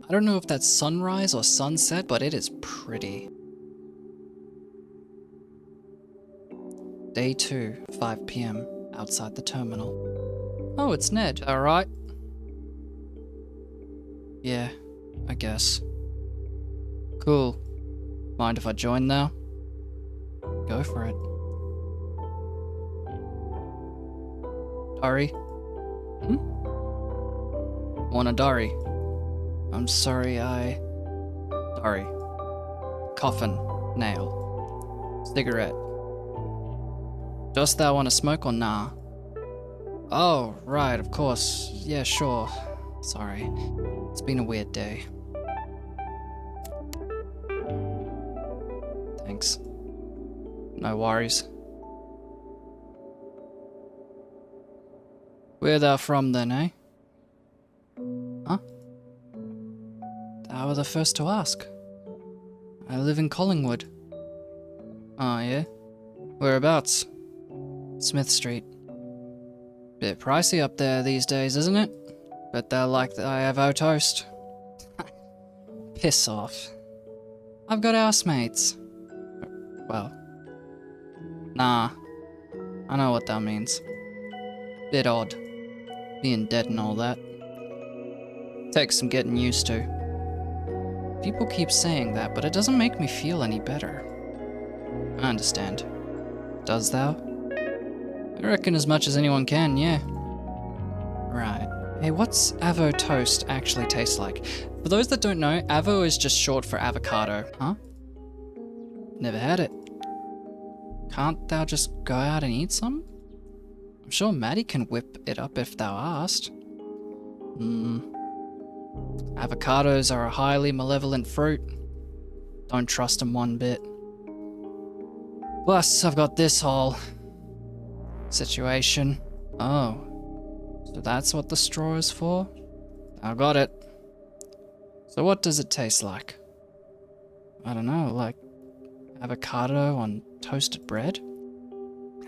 I don't know if that's sunrise or sunset, but it is pretty. Day 2, 5 p.m, outside the terminal. Oh, it's Ned. Alright. Yeah, I guess. Cool. Mind if I join now? Go for it. Dari? Want Dari? I'm sorry, Dari. Coffin. Nail. Cigarette. Dost thou want to smoke or nah? Oh, right, of course. Yeah, sure. Sorry. It's been a weird day. Thanks. No worries. Where thou from then, eh? Huh? Thou were the first to ask. I live in Collingwood. Oh, yeah? Whereabouts? Smith Street. Bit pricey up there these days, isn't it? Bet they'll like that I have our toast. Piss off. I've got housemates. Well. Nah. I know what that means. Bit odd. Being dead and all that. Takes some getting used to. People keep saying that, but it doesn't make me feel any better. I understand. Does thou? I reckon as much as anyone can, yeah. Right. Hey, what's avo toast actually taste like? For those that don't know, avo is just short for avocado. Huh? Never had it. Can't thou just go out and eat some? I'm sure Maddy can whip it up if thou asked. Avocados are a highly malevolent fruit. Don't trust them one bit. Plus, I've got this whole situation. Oh, so that's what the straw is for? I got it. So what does it taste like? I don't know, like avocado on toasted bread?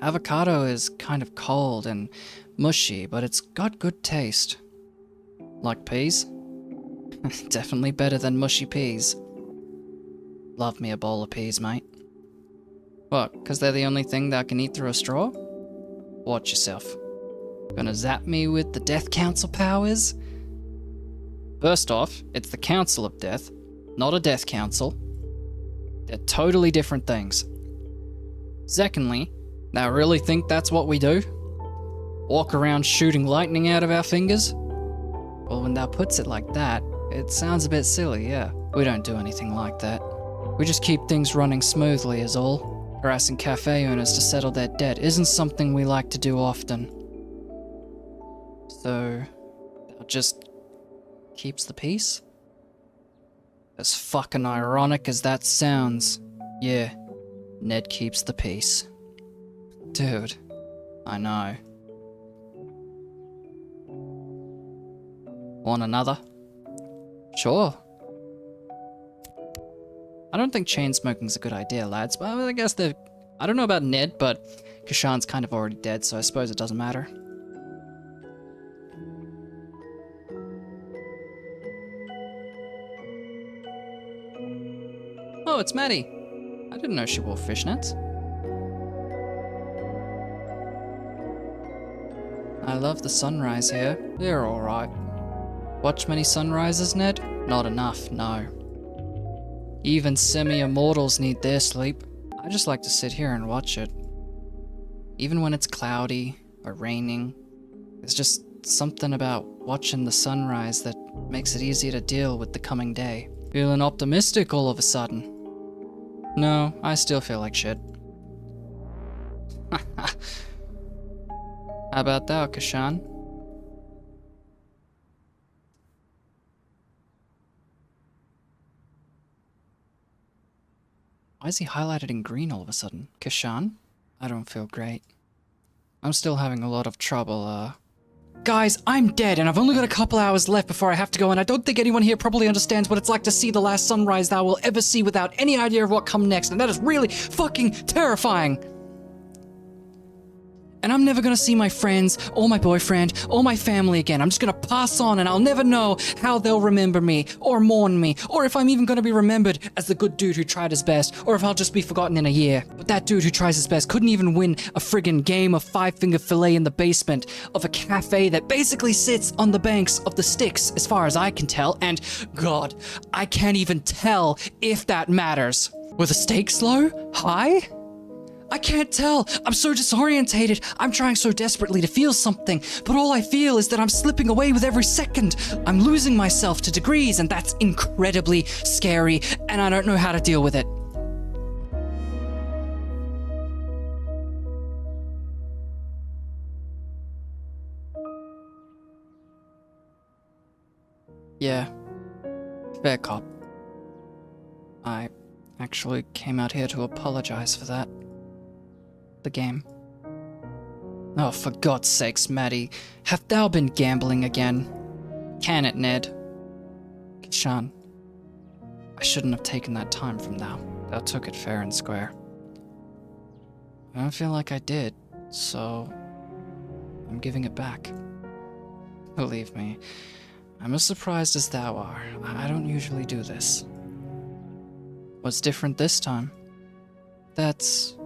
Avocado is kind of cold and mushy, but it's got good taste. Like peas? Definitely better than mushy peas. Love me a bowl of peas, mate. What, because they're the only thing that I can eat through a straw? Watch yourself. Gonna zap me with the Death Council powers? First off, it's the Council of Death, not a Death Council. They're totally different things. Secondly, now really think that's what we do? Walk around shooting lightning out of our fingers? Well, when thou puts it like that, it sounds a bit silly, yeah. We don't do anything like that. We just keep things running smoothly is all. Harassing cafe owners to settle their debt isn't something we like to do often. So, that just keeps the peace? As fucking ironic as that sounds, yeah, Ned keeps the peace. Dude, I know. Want another? Sure. I don't think chain smoking's a good idea, lads, but I guess they're... I don't know about Ned, but Kishan's kind of already dead, so I suppose it doesn't matter. Oh, it's Maddy. I didn't know she wore fishnets. I love the sunrise here. They're alright. Watch many sunrises, Ned? Not enough, no. Even semi-immortals need their sleep. I just like to sit here and watch it. Even when it's cloudy or raining, there's just something about watching the sunrise that makes it easier to deal with the coming day. Feeling optimistic all of a sudden. No, I still feel like shit. How about thou, Kishan? Why is he highlighted in green all of a sudden? Kishan? I don't feel great. I'm still having a lot of trouble, Guys, I'm dead and I've only got a couple hours left before I have to go, and I don't think anyone here probably understands what it's like to see the last sunrise thou will ever see without any idea of what comes next, and that is really fucking terrifying. and I'm never gonna see my friends, or my boyfriend, or my family again. I'm just gonna pass on, and I'll never know how they'll remember me, or mourn me, or if I'm even gonna be remembered as the good dude who tried his best, or if I'll just be forgotten in a year. But that dude who tries his best couldn't even win a friggin' game of five-finger fillet in the basement of a cafe that basically sits on the banks of the Styx, as far as I can tell, and God, I can't even tell if that matters. Were the stakes low? High? I can't tell. I'm so disorientated. I'm trying so desperately to feel something, but all I feel is that I'm slipping away with every second. I'm losing myself to degrees, and that's incredibly scary, and I don't know how to deal with it. Yeah, fair cop. I actually came out here to apologize for that. The game. Oh, for God's sakes, Maddy, have thou been gambling again? Can it, Ned? Kishan, I shouldn't have taken that time from thou. Thou took it fair and square. I don't feel like I did, so I'm giving it back. Believe me, I'm as surprised as thou are. I don't usually do this. What's different this time? That's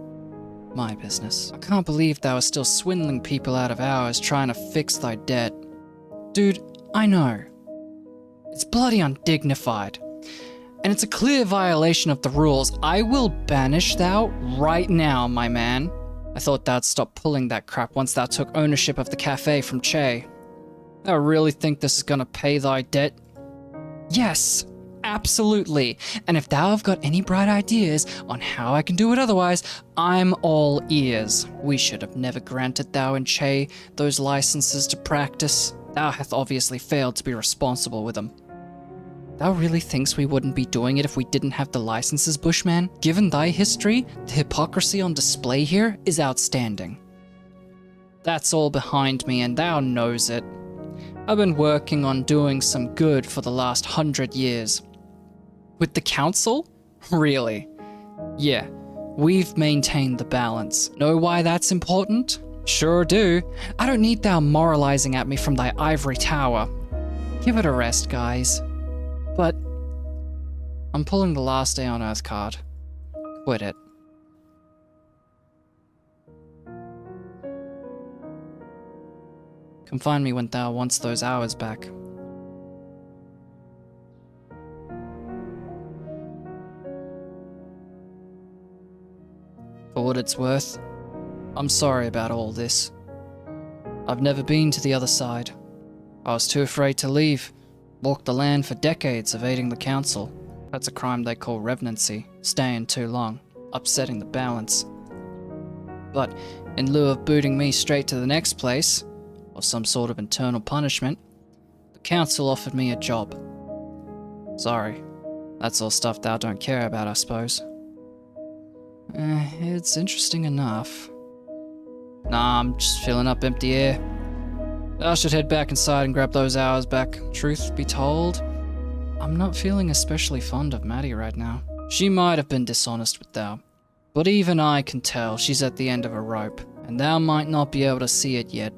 my business. I can't believe thou are still swindling people out of hours trying to fix thy debt. Dude, I know. It's bloody undignified. And it's a clear violation of the rules. I will banish thou right now, my man. I thought thou'd stop pulling that crap once thou took ownership of the cafe from Che. Thou really think this is gonna pay thy debt? Yes. Absolutely. And if thou have got any bright ideas on how I can do it otherwise, I'm all ears. We should have never granted thou and Che those licenses to practice. Thou hath obviously failed to be responsible with them. Thou really thinks we wouldn't be doing it if we didn't have the licenses, Bushman? Given thy history, the hypocrisy on display here is outstanding. That's all behind me, and thou knows it. I've been working on doing some good for the last 100 years. With the council? Really? Yeah, we've maintained the balance. Know why that's important? Sure do. I don't need thou moralizing at me from thy ivory tower. Give it a rest, guys. But I'm pulling the last day on Earth card. Quit it. Come find me when thou wants those hours back. For what it's worth, I'm sorry about all this. I've never been to the other side. I was too afraid to leave. Walked the land for decades evading the council. That's a crime they call revenancy, staying too long, upsetting the balance. But in lieu of booting me straight to the next place, or some sort of internal punishment, the council offered me a job. Sorry, that's all stuff thou don't care about, I suppose. It's interesting enough. Nah, I'm just filling up empty air. I should head back inside and grab those hours back. Truth be told, I'm not feeling especially fond of Maddy right now. She might have been dishonest with thou, but even I can tell she's at the end of a rope, and thou might not be able to see it yet,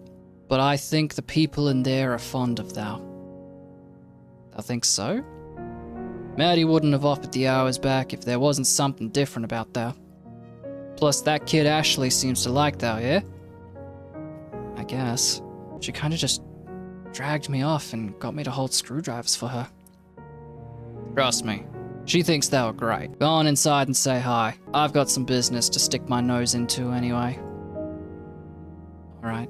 but I think the people in there are fond of thou. Thou think so? Maddy wouldn't have offered the hours back if there wasn't something different about thou. Plus, that kid Ashley seems to like thou, yeah? I guess. She kinda just dragged me off and got me to hold screwdrivers for her. Trust me, she thinks thou are great. Go on inside and say hi. I've got some business to stick my nose into anyway. Alright.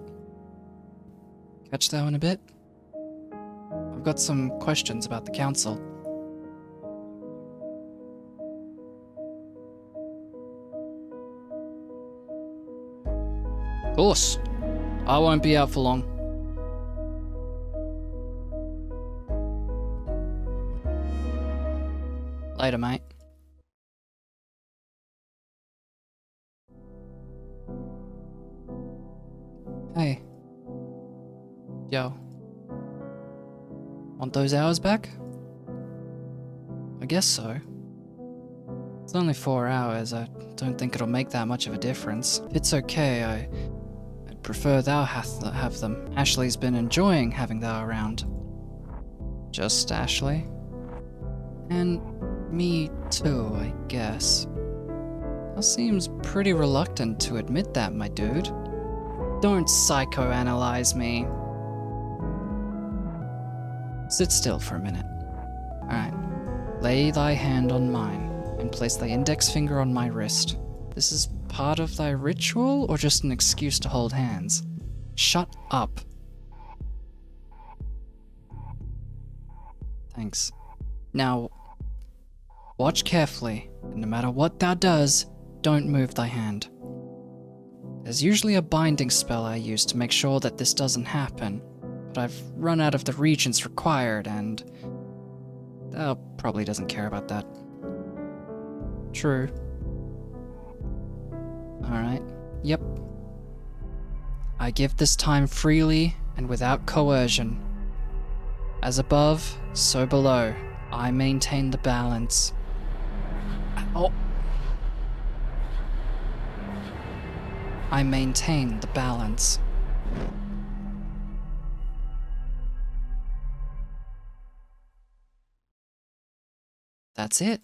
Catch thou in a bit? I've got some questions about the council. Of course. I won't be out for long. Later, mate. Hey. Yo. Want those hours back? I guess so. It's only 4 hours. I don't think it'll make that much of a difference. If it's okay, I'd prefer thou have them. Ashley's been enjoying having thou around. Just Ashley? And me too, I guess. Thou seems pretty reluctant to admit that, my dude. Don't psychoanalyze me. Sit still for a minute. Alright. Lay thy hand on mine, and place thy index finger on my wrist. This is part of thy ritual, or just an excuse to hold hands? Shut up. Thanks. Now, watch carefully, and no matter what thou does, don't move thy hand. There's usually a binding spell I use to make sure that this doesn't happen, but I've run out of the regions required, and thou probably doesn't care about that. True. Alright, yep. I give this time freely and without coercion. As above, so below, I maintain the balance. Oh. I maintain the balance. That's it.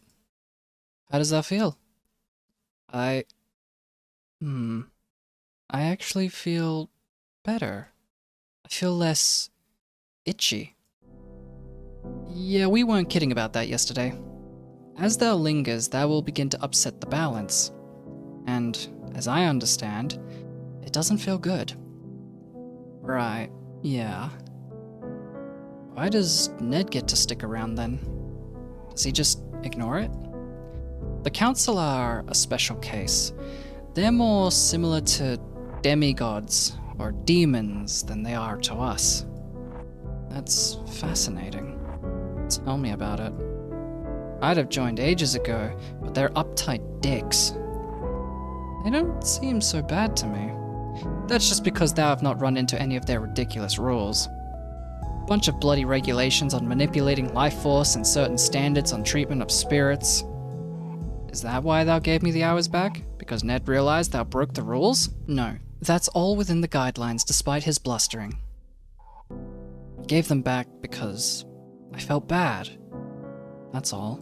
How does that feel? I actually feel better. I feel less itchy. Yeah, we weren't kidding about that yesterday. As thou lingers, thou will begin to upset the balance. And, as I understand, it doesn't feel good. Right, yeah. Why does Ned get to stick around then? Does he just ignore it? The Council are a special case. They're more similar to demigods or demons than they are to us. That's fascinating. Tell me about it. I'd have joined ages ago, but they're uptight dicks. They don't seem so bad to me. That's just because thou have not run into any of their ridiculous rules. Bunch of bloody regulations on manipulating life force and certain standards on treatment of spirits. Is that why thou gave me the hours back? Because Ned realized thou broke the rules? No, that's all within the guidelines despite his blustering. I gave them back because I felt bad. That's all.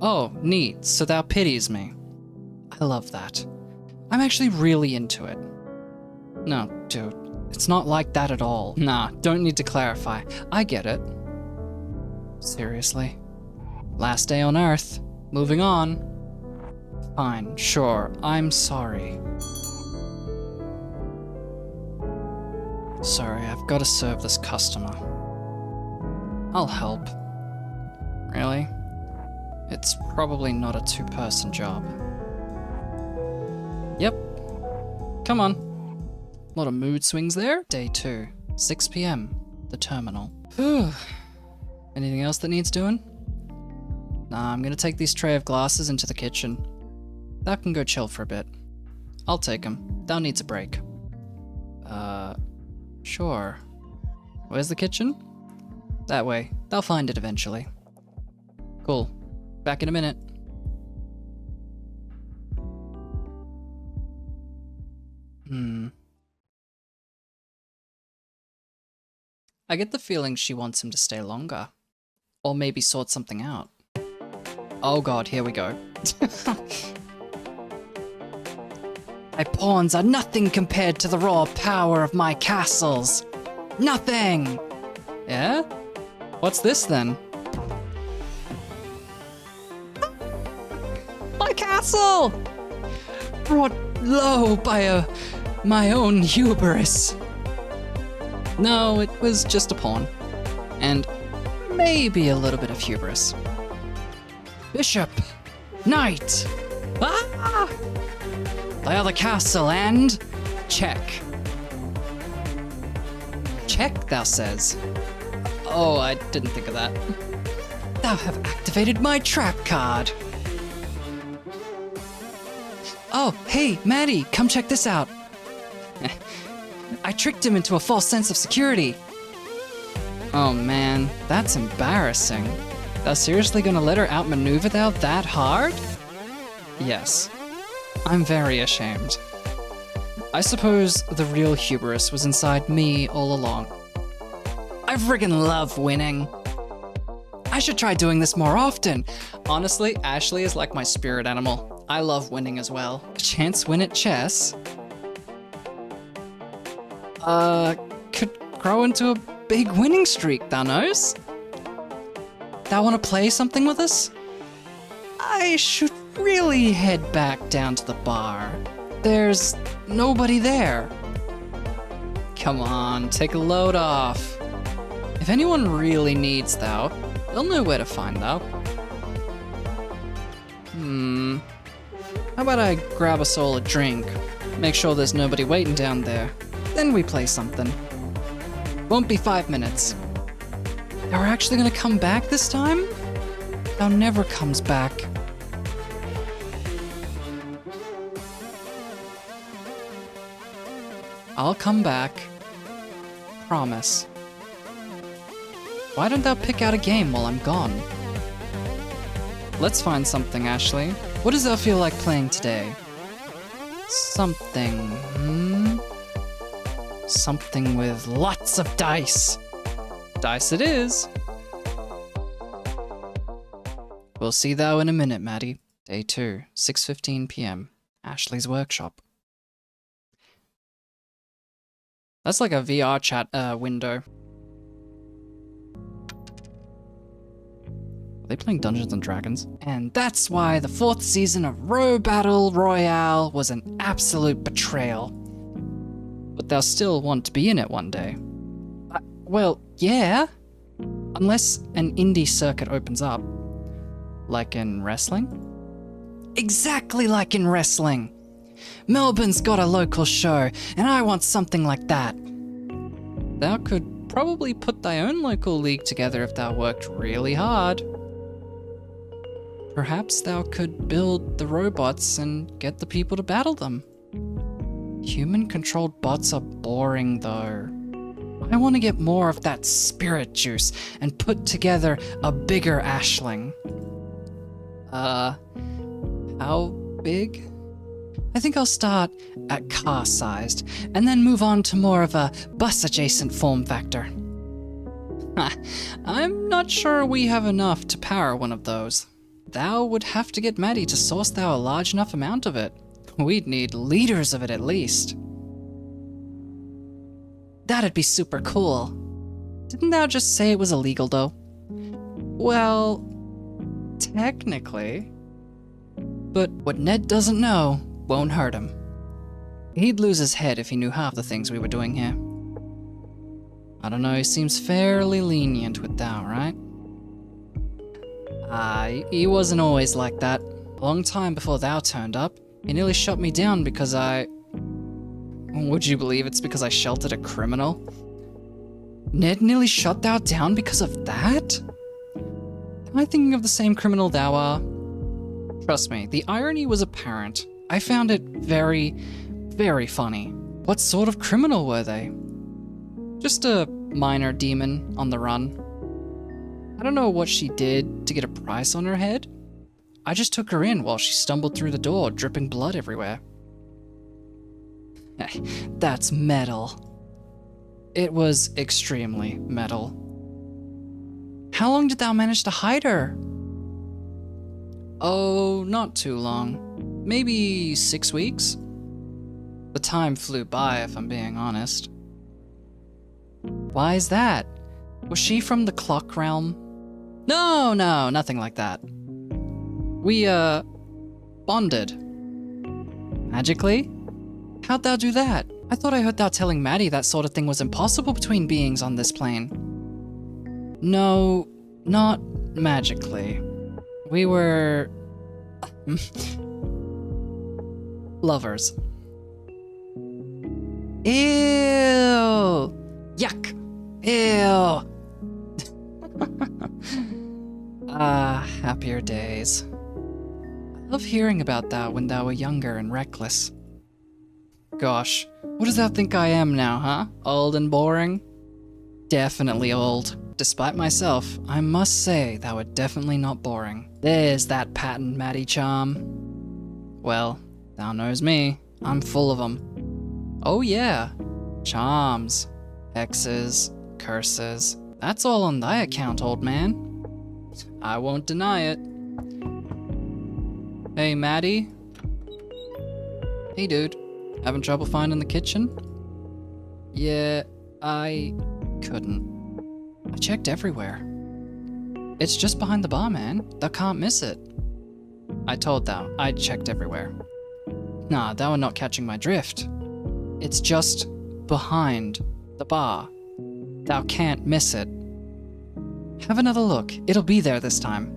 Oh, neat, so thou pities me. I love that. I'm actually really into it. No, dude, it's not like that at all. Nah, don't need to clarify. I get it. Seriously? Last day on Earth. Moving on. Fine, sure, I'm sorry. Sorry, I've got to serve this customer. I'll help. Really? It's probably not a two-person job. Yep. Come on. Lot of mood swings there. Day 2, 6 p.m. The terminal. Whew. Anything else that needs doing? Nah, I'm gonna take these tray of glasses into the kitchen. Thou can go chill for a bit. I'll take 'em. Thou needs a break. Sure. Where's the kitchen? That way. They'll find it eventually. Cool. Back in a minute. I get the feeling she wants him to stay longer. Or maybe sort something out. Oh god, here we go. My pawns are nothing compared to the raw power of my castles. Nothing! Yeah? What's this then? My castle! Brought low by my own hubris. No, it was just a pawn. And maybe a little bit of hubris. Bishop! Knight! Ah! They are the castle and... check. Check, thou says. Oh, I didn't think of that. Thou have activated my trap card. Oh, hey, Maddy, come check this out. I tricked him into a false sense of security. Oh man, that's embarrassing. Thou seriously gonna let her outmaneuver thou that hard? Yes. I'm very ashamed. I suppose the real hubris was inside me all along. I friggin' love winning. I should try doing this more often. Honestly, Ashley is like my spirit animal. I love winning as well. A chance win at chess? Could grow into a big winning streak, thou knows? Thou wanna play something with us? I should really head back down to the bar. There's nobody there. Come on, take a load off. If anyone really needs thou, they'll know where to find thou. How about I grab us all a drink, make sure there's nobody waiting down there, then we play something. Won't be 5 minutes. Thou are actually gonna come back this time? Thou never comes back. I'll come back. Promise. Why don't thou pick out a game while I'm gone? Let's find something, Ashley. What does thou feel like playing today? Something, Something with lots of dice. Dice it is. We'll see thou in a minute, Maddy. Day 2, 6:15 p.m. Ashley's workshop. That's like a VR chat window. Are they playing Dungeons and Dragons? And that's why the 4th season of Row Battle Royale was an absolute betrayal. But they'll still want to be in it one day. Well, yeah. Unless an indie circuit opens up. Like in wrestling? Exactly like in wrestling! Melbourne's got a local show, and I want something like that. Thou could probably put thy own local league together if thou worked really hard. Perhaps thou could build the robots and get the people to battle them. Human-controlled bots are boring, though. I want to get more of that spirit juice and put together a bigger Ashling. How big? I think I'll start at car-sized, and then move on to more of a bus-adjacent form factor. I'm not sure we have enough to power one of those. Thou would have to get Maddy to source thou a large enough amount of it. We'd need liters of it at least. That'd be super cool. Didn't thou just say it was illegal, though? Well, technically. But what Ned doesn't know won't hurt him. He'd lose his head if he knew half the things we were doing here. I don't know, he seems fairly lenient with thou, right? He wasn't always like that. A long time before thou turned up, he nearly shot me down because Would you believe it's because I sheltered a criminal? Ned nearly shot thou down because of that? Am I thinking of the same criminal thou are? Trust me, the irony was apparent. I found it very, very funny. What sort of criminal were they? Just a minor demon on the run. I don't know what she did to get a price on her head. I just took her in while she stumbled through the door, dripping blood everywhere. That's metal. It was extremely metal. How long did thou manage to hide her? Oh, not too long. Maybe 6 weeks? The time flew by, if I'm being honest. Why is that? Was she from the clock realm? No, nothing like that. We, bonded. Magically? How'd thou do that? I thought I heard thou telling Maddy that sort of thing was impossible between beings on this plane. No, not magically. We were... lovers. Ew! Yuck! Ew! Happier days. I love hearing about thou when thou were younger and reckless. Gosh, what does thou think I am now, huh? Old and boring? Definitely old. Despite myself, I must say thou were definitely not boring. There's that patent Maddy charm. Well, thou knows me. I'm full of 'em. Oh yeah. Charms, hexes, curses. That's all on thy account, old man. I won't deny it. Hey, Maddy. Hey, dude. Having trouble finding the kitchen? Yeah, I couldn't. I checked everywhere. It's just behind the bar, man. Thou can't miss it. I told thou, I checked everywhere. Nah, thou are not catching my drift. It's just behind the bar. Thou can't miss it. Have another look. It'll be there this time.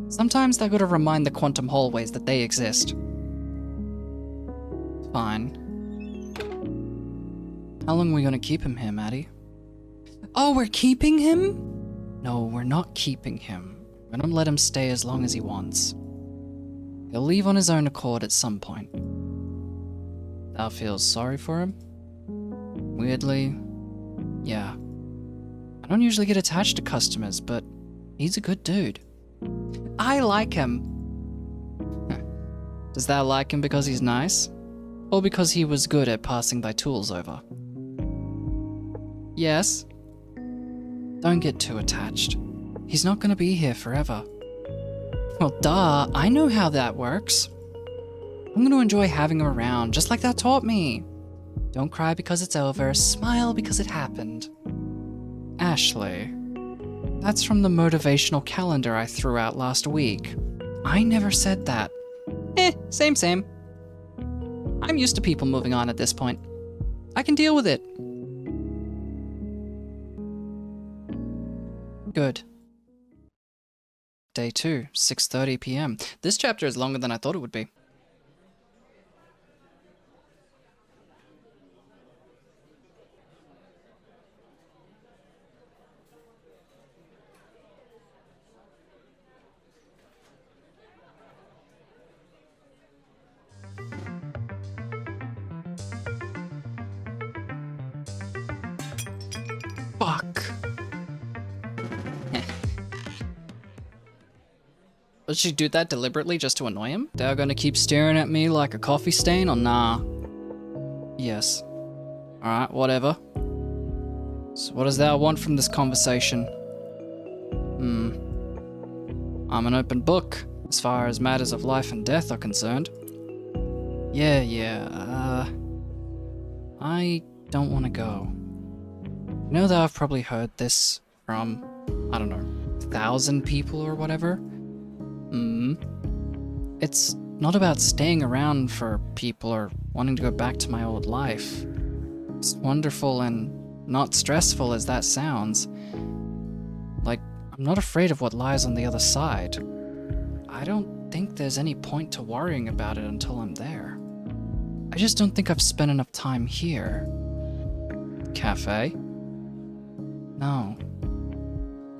Sometimes thou gotta remind the quantum hallways that they exist. Fine. How long are we gonna keep him here, Maddy? Oh, we're keeping him? No, we're not keeping him. We're gonna let him stay as long as he wants. He'll leave on his own accord at some point. Thou feels sorry for him? Weirdly, yeah. I don't usually get attached to customers, but he's a good dude. I like him. Does thou like him because he's nice? Or because he was good at passing thy tools over? Yes. Don't get too attached. He's not gonna be here forever. Well, duh, I know how that works. I'm gonna enjoy having him around, just like thou taught me. Don't cry because it's over, smile because it happened. Ashley, that's from the motivational calendar I threw out last week. I never said that. Same. I'm used to people moving on at this point. I can deal with it. Good. Day 2, 6:30 p.m. This chapter is longer than I thought it would be. Fuck. Did she do that deliberately just to annoy him? They're gonna keep staring at me like a coffee stain or nah? Yes. Alright, whatever. So what does thou want from this conversation? I'm an open book, as far as matters of life and death are concerned. I don't want to go. You know that I've probably heard this from, I don't know, 1,000 people or whatever? It's not about staying around for people or wanting to go back to my old life. As wonderful and not stressful as that sounds, like, I'm not afraid of what lies on the other side. I don't think there's any point to worrying about it until I'm there. I just don't think I've spent enough time here. Cafe? No.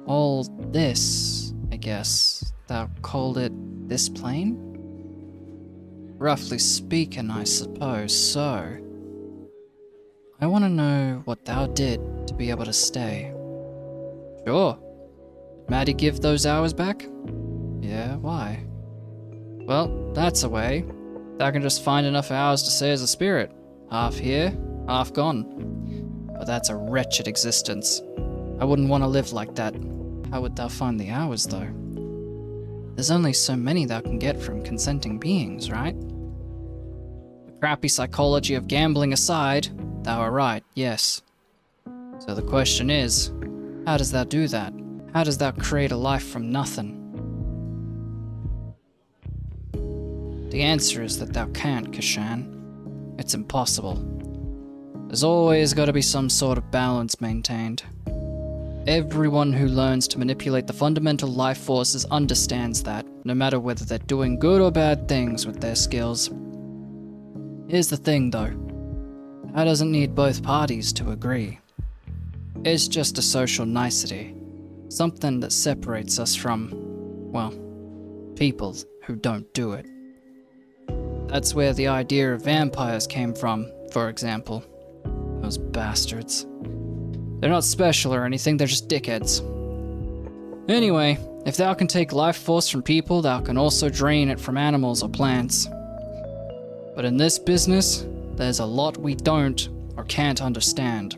All this, I guess. Thou called it this plane? Roughly speaking, I suppose so. I want to know what thou did to be able to stay. Sure. Did Maddy give those hours back? Yeah, why? Well, that's a way. Thou can just find enough hours to stay as a spirit. Half here, half gone. But that's a wretched existence. I wouldn't want to live like that. How would thou find the hours, though? There's only so many thou can get from consenting beings, right? The crappy psychology of gambling aside, thou are right, yes. So the question is, how does thou do that? How does thou create a life from nothing? The answer is that thou can't, Kishan. It's impossible. There's always got to be some sort of balance maintained. Everyone who learns to manipulate the fundamental life forces understands that, no matter whether they're doing good or bad things with their skills. Here's the thing, though. That doesn't need both parties to agree. It's just a social nicety. Something that separates us from, well, people who don't do it. That's where the idea of vampires came from, for example. Those bastards. They're not special or anything, they're just dickheads. Anyway, if thou can take life force from people, thou can also drain it from animals or plants. But in this business, there's a lot we don't or can't understand.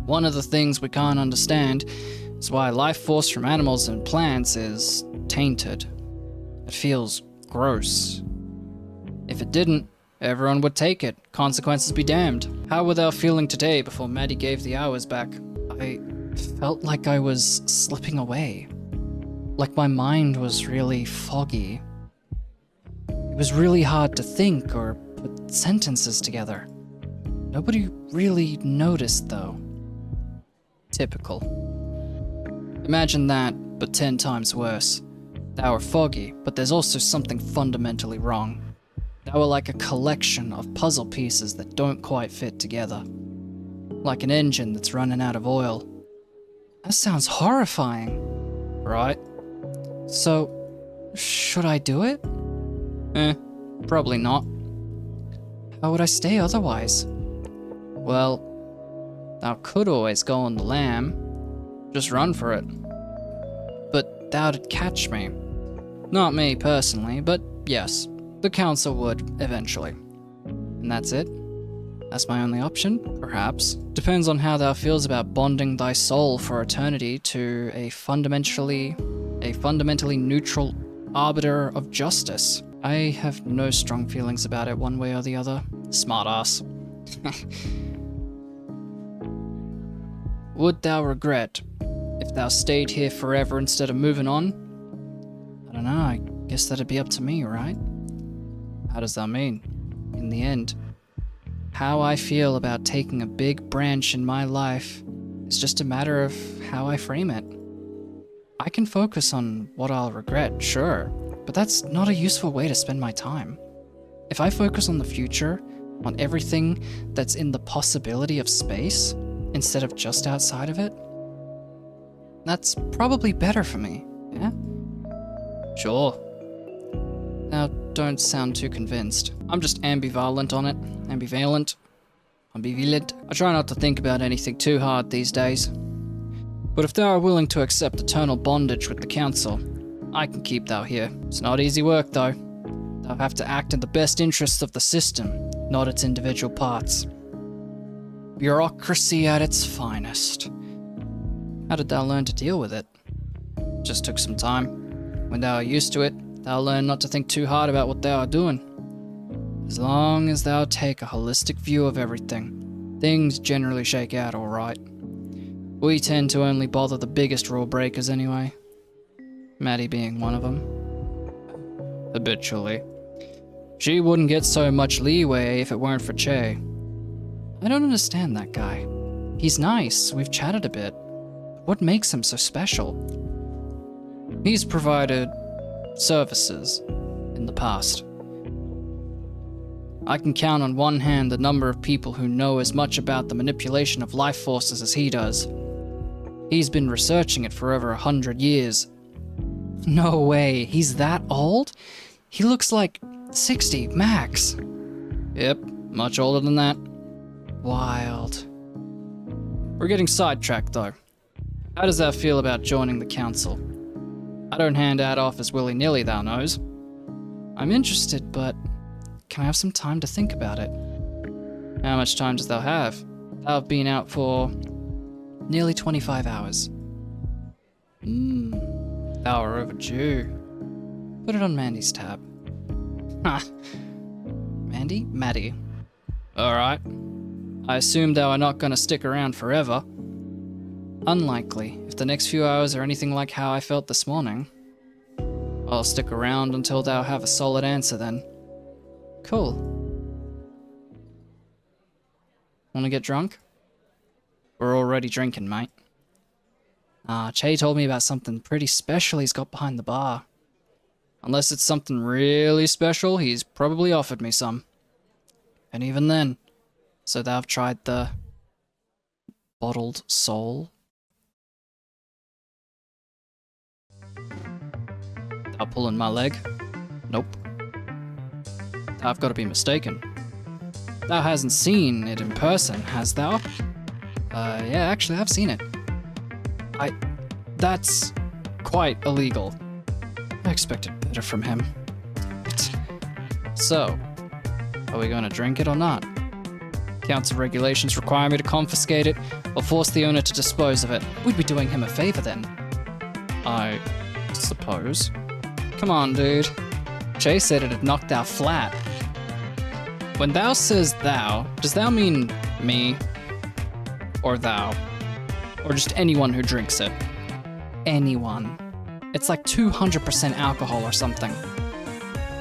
One of the things we can't understand is why life force from animals and plants is tainted. It feels gross. If it didn't, everyone would take it. Consequences be damned. How were they feeling today before Maddy gave the hours back? I felt like I was slipping away. Like my mind was really foggy. It was really hard to think or put sentences together. Nobody really noticed, though. Typical. Imagine that, but 10 times worse. They were foggy, but there's also something fundamentally wrong. They were like a collection of puzzle pieces that don't quite fit together. Like an engine that's running out of oil. That sounds horrifying. Right? So, should I do it? Probably not. How would I stay otherwise? Well, I could always go on the lam. Just run for it. But that'd catch me. Not me personally, but yes, the council would eventually. And that's it? That's my only option? Perhaps. Depends on how thou feels about bonding thy soul for eternity to a fundamentally neutral arbiter of justice. I have no strong feelings about it one way or the other. Smartass. Would thou regret if thou stayed here forever instead of moving on? I don't know, I guess that'd be up to me, right? How does that mean? In the end, how I feel about taking a big branch in my life is just a matter of how I frame it. I can focus on what I'll regret, sure, but that's not a useful way to spend my time. If I focus on the future, on everything that's in the possibility of space, instead of just outside of it, that's probably better for me, yeah? Sure. Now, don't sound too convinced. I'm just ambivalent on it. Ambivalent. I try not to think about anything too hard these days. But if thou are willing to accept eternal bondage with the council, I can keep thou here. It's not easy work, though. Thou have to act in the best interests of the system, not its individual parts. Bureaucracy at its finest. How did thou learn to deal with it? Just took some time. When thou are used to it, thou learn not to think too hard about what thou are doing. As long as thou take a holistic view of everything, things generally shake out alright. We tend to only bother the biggest rule breakers anyway. Maddy being one of them. Habitually. She wouldn't get so much leeway if it weren't for Che. I don't understand that guy. He's nice, we've chatted a bit. What makes him so special? He's provided services in the past. I can count on one hand the number of people who know as much about the manipulation of life forces as he does. He's been researching it for over 100 years. No way, he's that old? He looks like 60, max. Yep, much older than that. Wild. We're getting sidetracked though. How does that feel about joining the council? I don't hand out offers willy-nilly, thou knows. I'm interested, but can I have some time to think about it? How much time does thou have? Thou have been out for nearly 25 hours. Thou are overdue. Put it on Mandy's tab. Ha. Mandy? Maddy. Alright. I assume thou are not gonna stick around forever. Unlikely, if the next few hours are anything like how I felt this morning. I'll stick around until thou have a solid answer then. Cool. Wanna get drunk? We're already drinking, mate. Che told me about something pretty special he's got behind the bar. Unless it's something really special, he's probably offered me some. And even then, so thou've tried the bottled soul? Thou pulling my leg? Nope. I've got to be mistaken. Thou hasn't seen it in person, has thou? Yeah, actually, I've seen it. That's quite illegal. I expected better from him. So, Are we gonna drink it or not? Council regulations require me to confiscate it or force the owner to dispose of it. We'd be doing him a favor then. I suppose. Come on, dude. Jay said it had knocked thou flat. When thou says thou, does thou mean me? Or thou? Or just anyone who drinks it? Anyone. It's like 200% alcohol or something.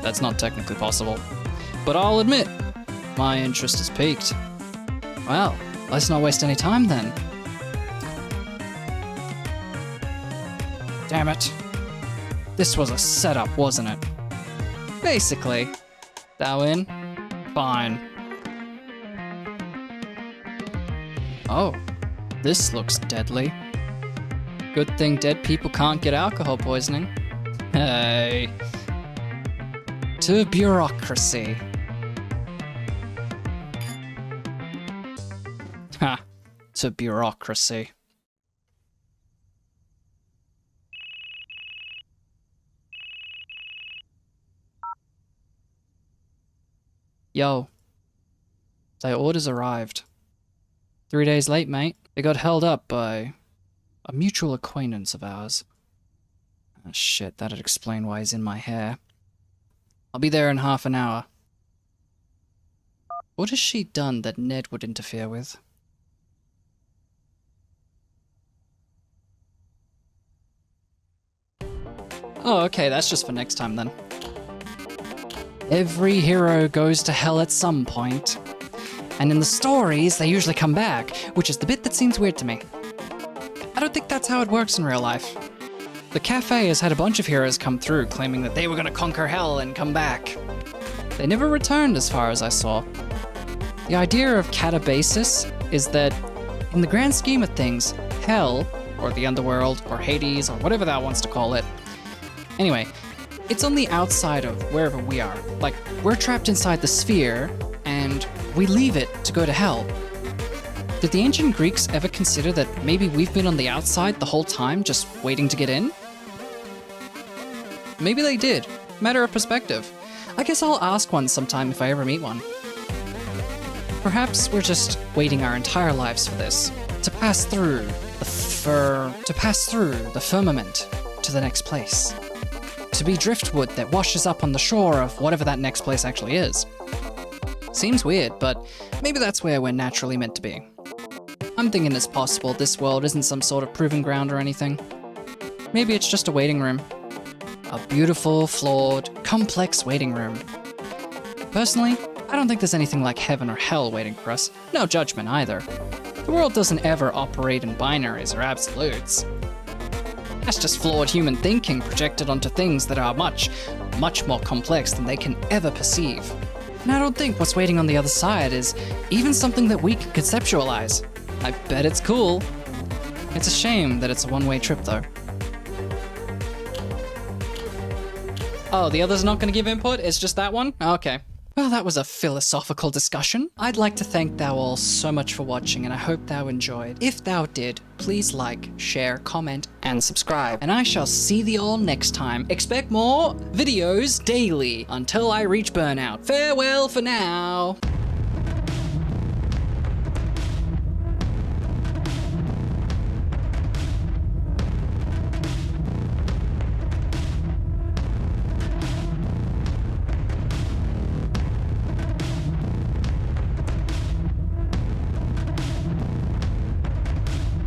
That's not technically possible. But I'll admit, my interest is piqued. Well, let's not waste any time then. Damn it. This was a setup, wasn't it? Basically. Thou in? Fine. Oh, this looks deadly. Good thing dead people can't get alcohol poisoning. Hey. To bureaucracy. Ha. To bureaucracy. Yo. Thy orders arrived. 3 days late, mate. They got held up by a mutual acquaintance of ours. Oh, shit, that'd explain why he's in my hair. I'll be there in half an hour. What has she done that Ned would interfere with? Oh, okay, that's just for next time then. Every hero goes to hell at some point. And in the stories, they usually come back, which is the bit that seems weird to me. I don't think that's how it works in real life. The cafe has had a bunch of heroes come through claiming that they were gonna conquer hell and come back. They never returned as far as I saw. The idea of catabasis is that, in the grand scheme of things, hell, or the underworld, or Hades, or whatever that wants to call it. Anyway, it's on the outside of wherever we are. Like, we're trapped inside the sphere, and we leave it to go to hell. Did the ancient Greeks ever consider that maybe we've been on the outside the whole time, just waiting to get in? Maybe they did. Matter of perspective. I guess I'll ask one sometime if I ever meet one. Perhaps we're just waiting our entire lives for this. To pass through the firmament to the next place. To be driftwood that washes up on the shore of whatever that next place actually is. Seems weird, but maybe that's where we're naturally meant to be. I'm thinking it's possible this world isn't some sort of proving ground or anything. Maybe it's just a waiting room. A beautiful, flawed, complex waiting room. Personally, I don't think there's anything like heaven or hell waiting for us. No judgment either. The world doesn't ever operate in binaries or absolutes. That's just flawed human thinking projected onto things that are much, much more complex than they can ever perceive. And I don't think what's waiting on the other side is even something that we can conceptualize. I bet it's cool. It's a shame that it's a one-way trip, though. Oh, the other's not going to give input? It's just that one? Okay. Well, that was a philosophical discussion. I'd like to thank thou all so much for watching, and I hope thou enjoyed. If thou did, please like, share, comment, and subscribe. And I shall see thee all next time. Expect more videos daily until I reach burnout. Farewell for now.